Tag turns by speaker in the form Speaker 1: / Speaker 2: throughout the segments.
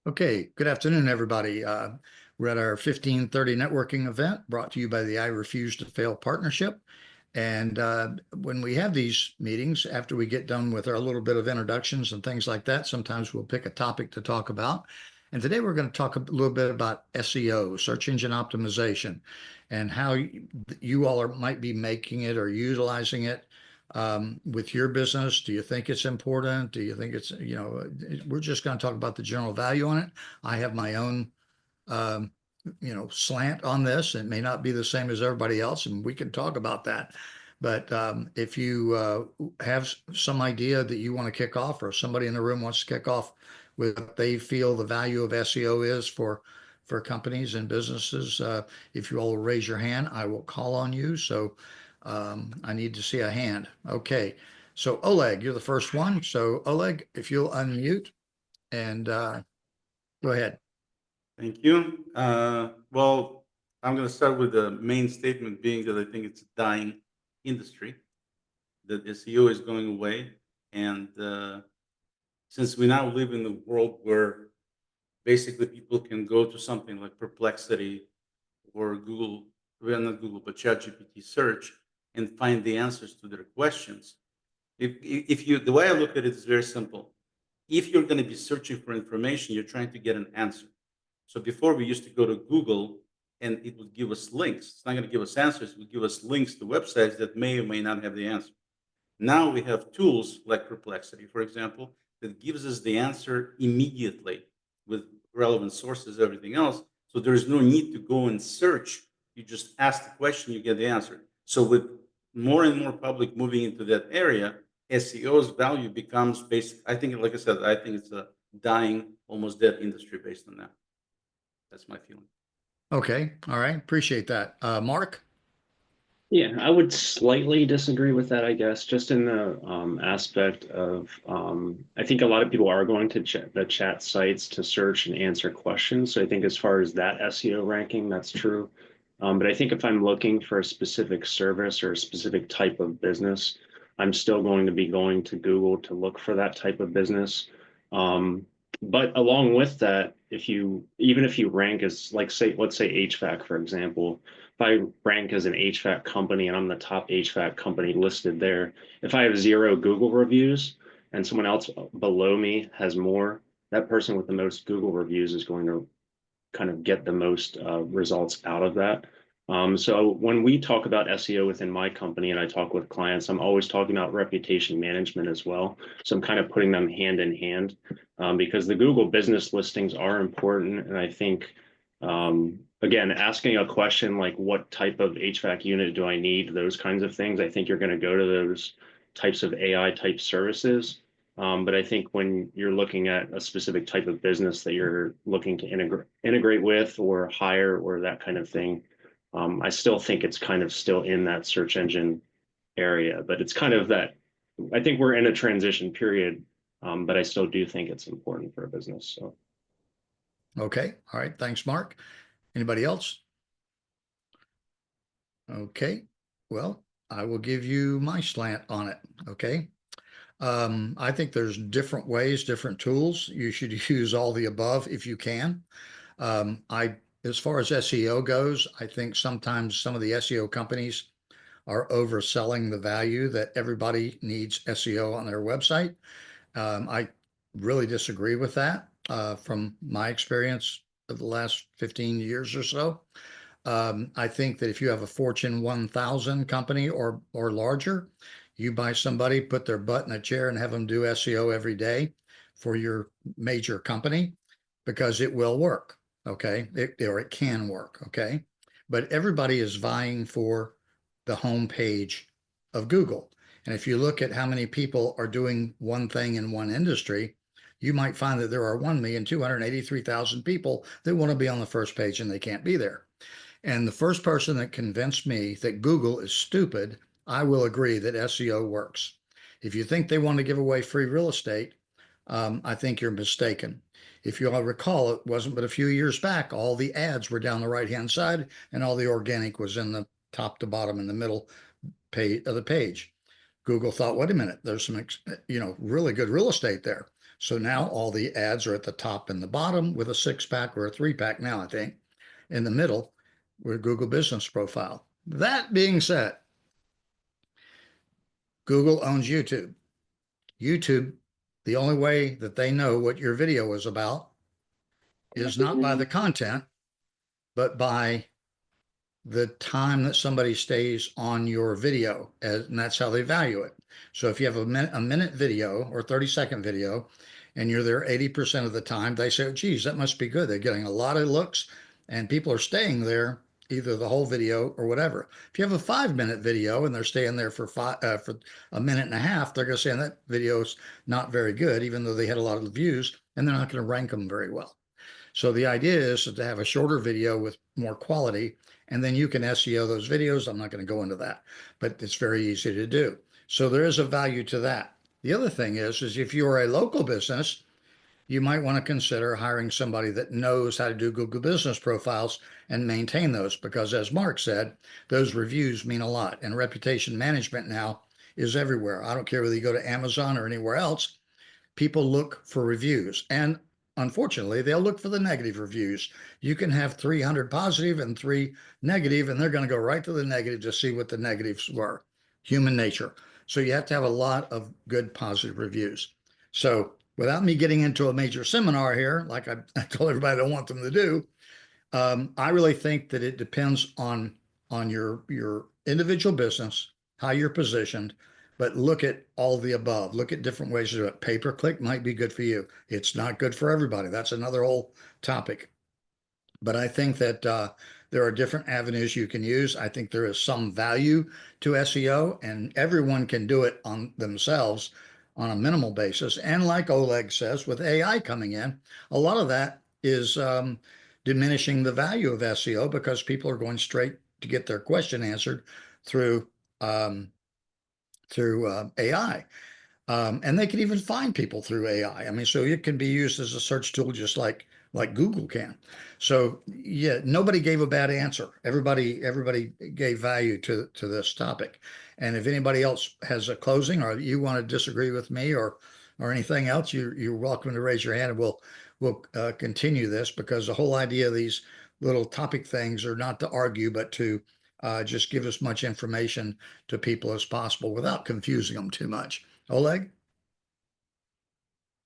Speaker 1: Okay, good afternoon, everybody. We're at our 1530 networking event brought to you by the I Refuse to Fail Partnership. And when we have these meetings, after we get done with our little bit of introductions and things like that, sometimes we'll pick a topic to talk about. And today we're going to talk a little bit about SEO, search engine optimization, and how you all might be making it or utilizing it with your business. Do you think it's important? Do you think we're just going to talk about the general value on it. I have my own, um, slant on this. It may not be the same as everybody else, and we can talk about that. But if you have some idea that you want to kick off, or somebody in the room wants to kick off with what they feel the value of SEO is for companies and businesses, if you all raise your hand, I will call on you. So I need to see a hand. Okay. So Oleg, you're the first one. So Oleg, if you'll unmute and go ahead.
Speaker 2: Thank you. Well, I'm going to start with the main statement being that I think it's a dying industry, that SEO is going away. And since we now live in a world where basically people can go to something like Perplexity or Google, well, not Google, but ChatGPT search and find the answers to their questions. If you, the way I look at it is very simple. If you're going to be searching for information, you're trying to get an answer. So before we used to go to Google and it would give us links. It's not going to give us answers. It would give us links to websites that may or may not have the answer. Now we have tools like Perplexity, for example, that gives us the answer immediately with relevant sources, everything else. So there's no need to go and search. You just ask the question, you get the answer. So with more and more public moving into that area, SEO's value becomes basic. I think, like I said, I think it's a dying, almost dead industry based on that. That's my feeling.
Speaker 1: Okay. All right. Appreciate that. Mark?
Speaker 3: Yeah, I would slightly disagree with that, I guess, just in the aspect of I think a lot of people are going to the chat sites to search and answer questions. So I think as far as that SEO ranking, that's true. But I think if I'm looking for a specific service or a specific type of business, I'm still going to be going to Google to look for that type of business. But along with that, even if you rank as like let's say HVAC, for example, if I rank as an HVAC company and I'm the top HVAC company listed there, if I have 0 Google reviews and someone else below me has more, that person with the most Google reviews is going to kind of get the most results out of that. So when we talk about SEO within my company and I talk with clients, I'm always talking about reputation management as well. So I'm kind of putting them hand in hand because the Google business listings are important. And I think, again, asking a question like what type of HVAC unit do I need, those kinds of things, I think you're going to go to those types of AI type services. But I think when you're looking at a specific type of business that you're looking to integrate with or hire or that kind of thing, I still think it's kind of still in that search engine area. But it's kind of that, I think we're in a transition period, but I still do think it's important for a business. So.
Speaker 1: Okay. All right. Thanks, Mark. Anybody else? Okay. Well, I will give you my slant on it. Okay. I think there's different ways, different tools. You should use all the above if you can. As far as SEO goes, I think sometimes some of the SEO companies are overselling the value that everybody needs SEO on their website. I really disagree with that from my experience of the last 15 years or so. I think that if you have a Fortune 1000 company or larger, you buy somebody, put their butt in a chair and have them do SEO every day for your major company because it will work. Okay. It can work. Okay. But everybody is vying for the home page of Google. And if you look at how many people are doing one thing in one industry, you might find that there are 1,283,000 people that want to be on the first page and they can't be there. And the first person that convinced me that Google is stupid, I will agree that SEO works. If you think they want to give away free real estate, I think you're mistaken. If you all recall, it wasn't but a few years back, all the ads were down the right-hand side and all the organic was in the top to bottom in the middle page of the page. Google thought, wait a minute, there's some, really good real estate there. So now all the ads are at the top and the bottom with a 6-pack or a 3-pack now, I think, in the middle with Google Business Profile. That being said, Google owns YouTube. YouTube, the only way that they know what your video is about is not by the content, but by the time that somebody stays on your video, and that's how they value it. So if you have a minute video or 30-second video and you're there 80% of the time, they say, oh, geez, that must be good. They're getting a lot of looks and people are staying there either the whole video or whatever. If you have a 5-minute video and they're staying there for a minute and a half, they're going to say that video's not very good, even though they had a lot of views, and they're not going to rank them very well. So the idea is to have a shorter video with more quality, and then you can SEO those videos. I'm not going to go into that, but it's very easy to do. So there is a value to that. The other thing is if you're a local business, you might want to consider hiring somebody that knows how to do Google Business Profiles and maintain those, because as Mark said, those reviews mean a lot, and reputation management now is everywhere. I don't care whether you go to Amazon or anywhere else, people look for reviews, and unfortunately they'll look for the negative reviews. You can have 300 positive and 3 negative, and they're going to go right to the negative to see what the negatives were. Human nature. So you have to have a lot of good positive reviews. So without me getting into a major seminar here, like I told everybody I don't want them to do, I really think that it depends on your individual business, how you're positioned, but look at all the above. Look at different ways to do it. Pay-per-click might be good for you. It's not good for everybody. That's another whole topic. But I think that there are different avenues you can use. I think there is some value to SEO, and everyone can do it on themselves on a minimal basis. And like Oleg says, with AI coming in, a lot of that is diminishing the value of SEO because people are going straight to get their question answered through AI. And they can even find people through AI. I mean, so it can be used as a search tool just like Google can. So yeah, nobody gave a bad answer. Everybody gave value to this topic. And if anybody else has a closing, or you want to disagree with me or anything else, you're welcome to raise your hand, and we'll continue this, because the whole idea of these little topic things are not to argue, but to just give as much information to people as possible without confusing them too much. Oleg?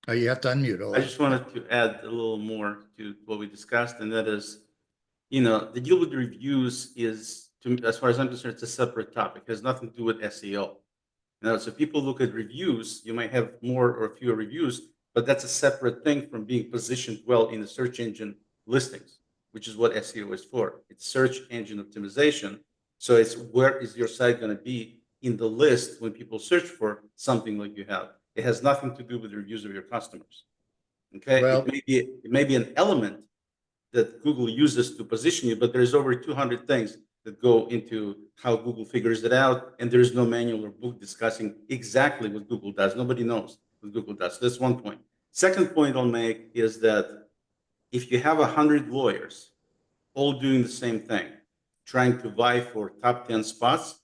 Speaker 1: Oh, you have to unmute,
Speaker 2: I
Speaker 1: Oleg.
Speaker 2: just wanted to add a little more to what we discussed, and that is, the deal with reviews is, as far as I'm concerned, it's a separate topic. It has nothing to do with SEO. So people look at reviews, you might have more or fewer reviews, but that's a separate thing from being positioned well in the search engine listings, which is what SEO is for. It's search engine optimization. So it's where is your site going to be in the list when people search for something like you have. It has nothing to do with the reviews of your customers. Okay,
Speaker 1: Well,
Speaker 2: it may be an element that Google uses to position you, but there's over 200 things that go into how Google figures it out, and there is no manual or book discussing exactly what Google does. Nobody knows what Google does. That's one point. Second point I'll make is that if you have 100 lawyers all doing the same thing, trying to vie for top 10 spots,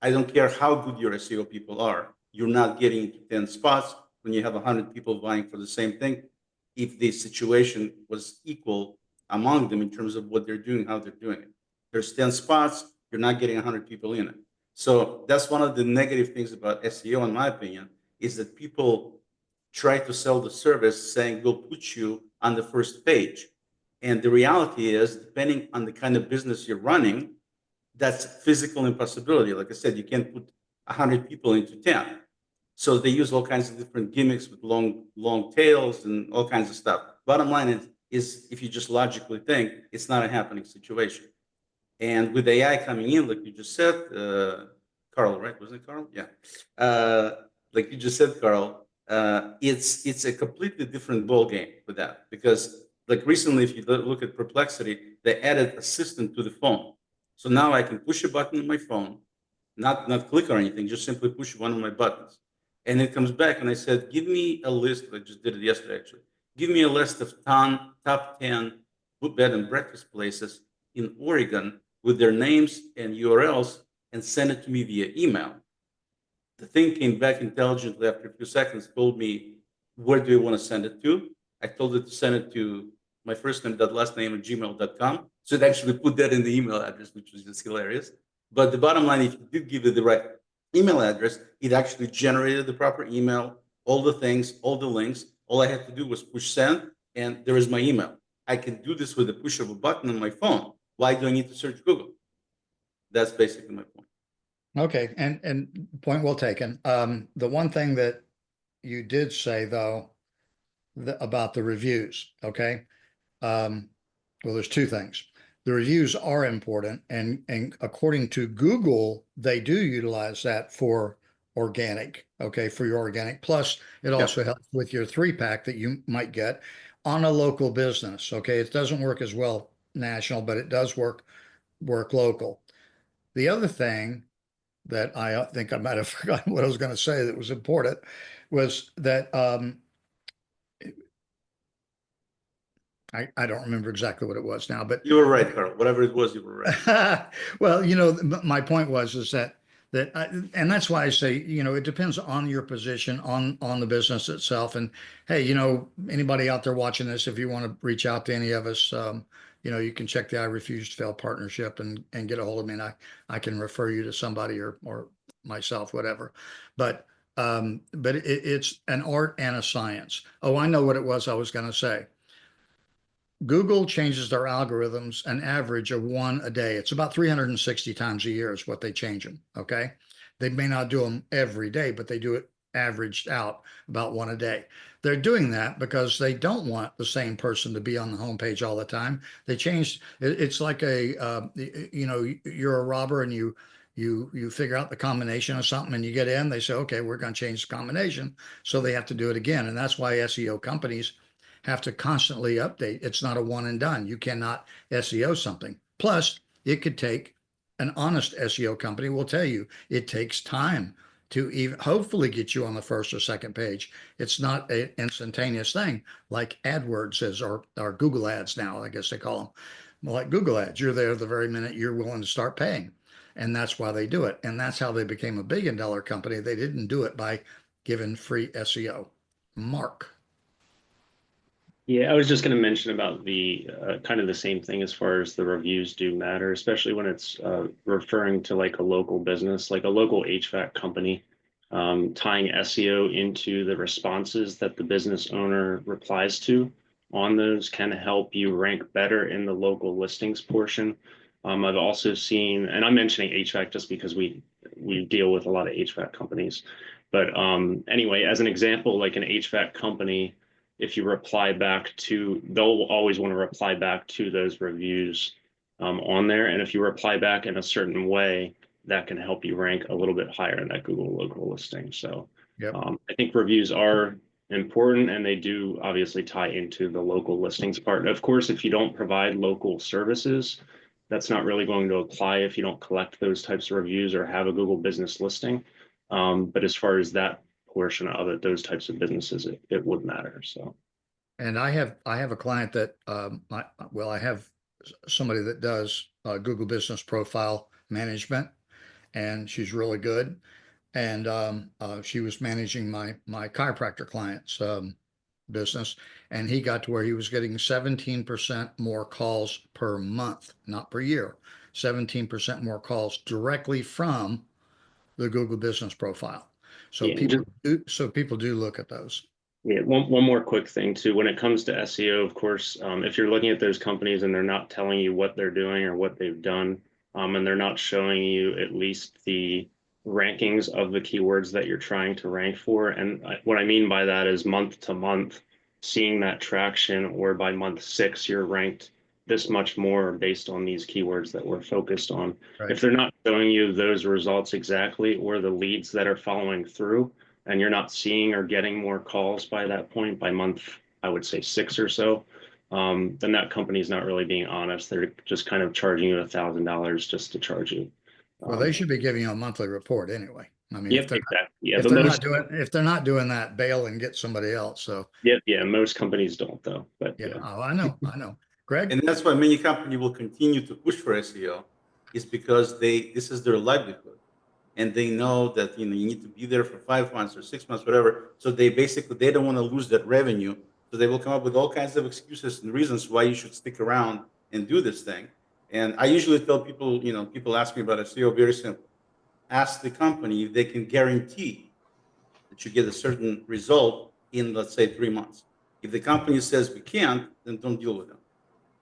Speaker 2: I don't care how good your SEO people are, you're not getting into 10 spots when you have 100 people vying for the same thing, if the situation was equal among them in terms of what they're doing, how they're doing it. There's 10 spots, you're not getting 100 people in it. So that's one of the negative things about SEO, in my opinion, is that people try to sell the service saying we'll put you on the first page. And the reality is, depending on the kind of business you're running, that's physical impossibility. Like I said, you can't put 100 people into 10. So they use all kinds of different gimmicks with long tails and all kinds of stuff. Bottom line is if you just logically think, it's not a happening situation. And with AI coming in, like you just said, Carl, right? Wasn't it Carl? Yeah. Like you just said, Carl, it's a completely different ball game with that, because like recently, if you look at Perplexity, they added assistant to the phone. So now I can push a button on my phone, not click or anything, just simply push one of my buttons. And it comes back, and I said, give me a list. I just did it yesterday, actually. Give me a list of top 10 bed and breakfast places in Oregon with their names and URLs, and send it to me via email. The thing came back intelligently after a few seconds, told me where do you want to send it to? I told it to send it to my first name, last name at gmail.com. So it actually put that in the email address, which was just hilarious. But the bottom line, if you did give it the right email address, it actually generated the proper email, all the things, all the links. All I had to do was push send, and there is my email. I can do this with a push of a button on my phone. Why do I need to search Google? That's basically my point.
Speaker 1: Okay, and point well taken. The one thing that you did say though, about the reviews, okay? Well, there's two things. The reviews are important, and according to Google, they do utilize that for organic, okay, for your organic. Plus, it also helps with your 3-pack that you might get on a local business, okay? It doesn't work as well national, but it does work local. The other thing that I think I might have forgotten what I was going to say that was important was that I don't remember exactly what it was now, but
Speaker 2: You were right, Carl. Whatever it was, you were right.
Speaker 1: well, my point was is that and that's why I say, it depends on your position on the business itself. And hey, anybody out there watching this, if you want to reach out to any of us, you can check the I Refuse to Fail partnership and get a hold of me, and I can refer you to somebody or myself, whatever. But it's an art and a science. Oh, I know what it was I was going to say. Google changes their algorithms an average of one a day. It's about 360 times a year is what they change them. Okay. They may not do them every day, but they do it averaged out about one a day. They're doing that because they don't want the same person to be on the homepage all the time. They change. It's like you're a robber and you figure out the combination of something and you get in. They say, okay, we're going to change the combination. So they have to do it again. And that's why SEO companies have to constantly update. It's not a one and done. You cannot SEO something. Plus, it could take an honest SEO company will tell you it takes time to even hopefully get you on the first or second page. It's not an instantaneous thing like AdWords is or Google Ads now, I guess they call them. Well, like Google Ads, you're there the very minute you're willing to start paying. And that's why they do it. And that's how they became a $1 billion company. They didn't do it by giving free SEO. Mark.
Speaker 3: Yeah, I was just going to mention about the kind of the same thing as far as the reviews do matter, especially when it's referring to like a local business, like a local HVAC company, tying SEO into the responses that the business owner replies to on those can help you rank better in the local listings portion. I've also seen, and I'm mentioning HVAC just because we deal with a lot of HVAC companies, but anyway, as an example, like an HVAC company, if you reply back to, they'll always want to reply back to those reviews on there. And if you reply back in a certain way, that can help you rank a little bit higher in that Google local listing. So
Speaker 1: Yep.
Speaker 3: I think reviews are important and they do obviously tie into the local listings part. Of course, if you don't provide local services, that's not really going to apply if you don't collect those types of reviews or have a Google business listing. But as far as that portion of it, those types of businesses, it would matter. So,
Speaker 1: and I have a client that I have somebody that does Google Business Profile management, and she's really good. And she was managing my chiropractor client's business, and he got to where he was getting 17% more calls per month, not per year. 17% more calls directly from the Google Business Profile. So
Speaker 3: yeah,
Speaker 1: people do look at those.
Speaker 3: Yeah, one more quick thing too. When it comes to SEO, of course, if you're looking at those companies and they're not telling you what they're doing or what they've done, and they're not showing you at least the rankings of the keywords that you're trying to rank for. And what I mean by that is month to month, seeing that traction, or by month 6, you're ranked this much more based on these keywords that we're focused on.
Speaker 1: Right.
Speaker 3: If they're not showing you those results exactly or the leads that are following through, and you're not seeing or getting more calls by that point, by month, I would say 6 or so, then that company's not really being honest. They're just kind of charging you $1,000 just to charge you.
Speaker 1: Well, they should be giving you a monthly report anyway. I mean,
Speaker 3: Yep,
Speaker 1: if they're
Speaker 3: exactly. Yeah,
Speaker 1: if they're not doing that, bail and get somebody else. So
Speaker 3: yeah, most companies don't though. But
Speaker 1: yeah, oh, I know. Greg?
Speaker 2: And that's why many companies will continue to push for SEO, is because this is their livelihood. and they know that, you know, you need to be there for 5 months or 6 months, whatever. So they basically, they don't want to lose that revenue. So they will come up with all kinds of excuses and reasons why you should stick around and do this thing. And I usually tell people, you know, people ask me about SEO, very simple. Ask the company if they can guarantee that you get a certain result in, let's say, 3 months. If the company says we can't, then don't deal with them.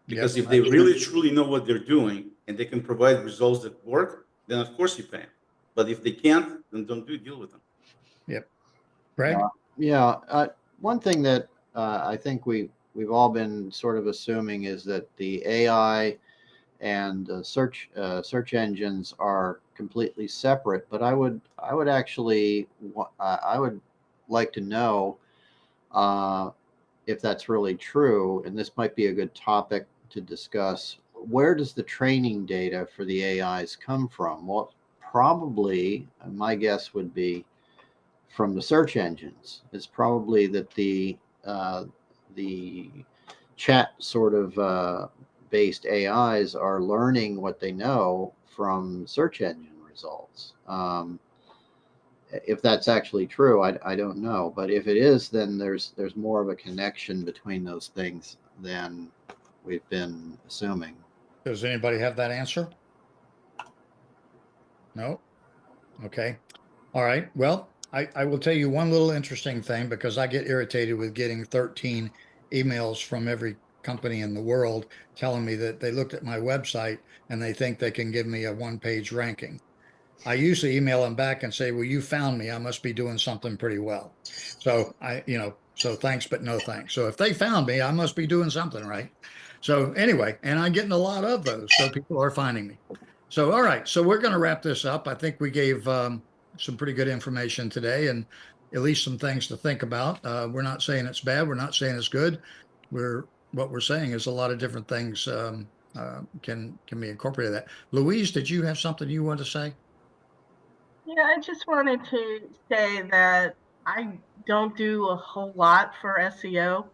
Speaker 2: Because
Speaker 1: Yep,
Speaker 2: if they really truly know what they're doing and they can provide results that work, then of course you pay them. But if they can't, then don't deal with them.
Speaker 1: Yep. Greg?
Speaker 4: Yeah. One thing that I think we've all been sort of assuming is that the AI and search engines are completely separate. But I would actually I would like to know if that's really true. And this might be a good topic to discuss. Where does the training data for the AIs come from? Well, probably my guess would be from the search engines. It's probably that the chat sort of based AIs are learning what they know from search engine results. If that's actually true, I don't know. But if it is, then there's more of a connection between those things than we've been assuming.
Speaker 1: Does anybody have that answer? No? Okay. All right. Well, I will tell you one little interesting thing because I get irritated with getting 13 emails from every company in the world telling me that they looked at my website and they think they can give me a one-page ranking. I usually email them back and say, well, you found me. I must be doing something pretty well. So so thanks, but no thanks. So if they found me, I must be doing something right. So anyway, and I'm getting a lot of those. So people are finding me. So, all right. So we're going to wrap this up. I think we gave some pretty good information today and at least some things to think about. We're not saying it's bad. We're not saying it's good. What we're saying is a lot of different things can be incorporated. That Louise, did you have something you want to say?
Speaker 5: Yeah, I just wanted to say that I don't do a whole lot for SEO,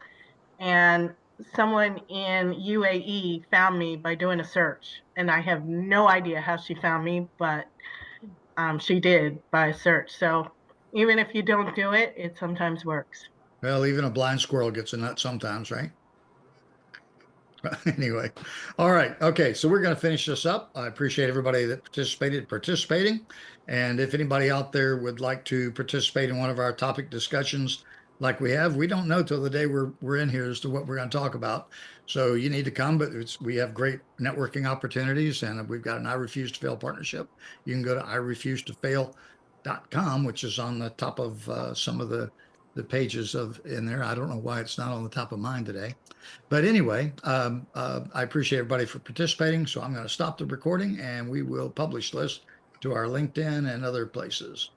Speaker 5: and someone in UAE found me by doing a search, and I have no idea how she found me, but she did by a search. So even if you don't do it, it sometimes works.
Speaker 1: Well, even a blind squirrel gets a nut sometimes, right? Anyway, all right. Okay, so we're going to finish this up. I appreciate everybody that participating. And if anybody out there would like to participate in one of our topic discussions like we have, we don't know till the day we're in here as to what we're going to talk about. So you need to come, but we have great networking opportunities and we've got an I Refuse to Fail partnership. You can go to iRefuseToFail.com, which is on the top of some of the pages in there. I don't know why it's not on the top of mine today. But anyway, I appreciate everybody for participating. So I'm going to stop the recording and we will publish this to our LinkedIn and other places.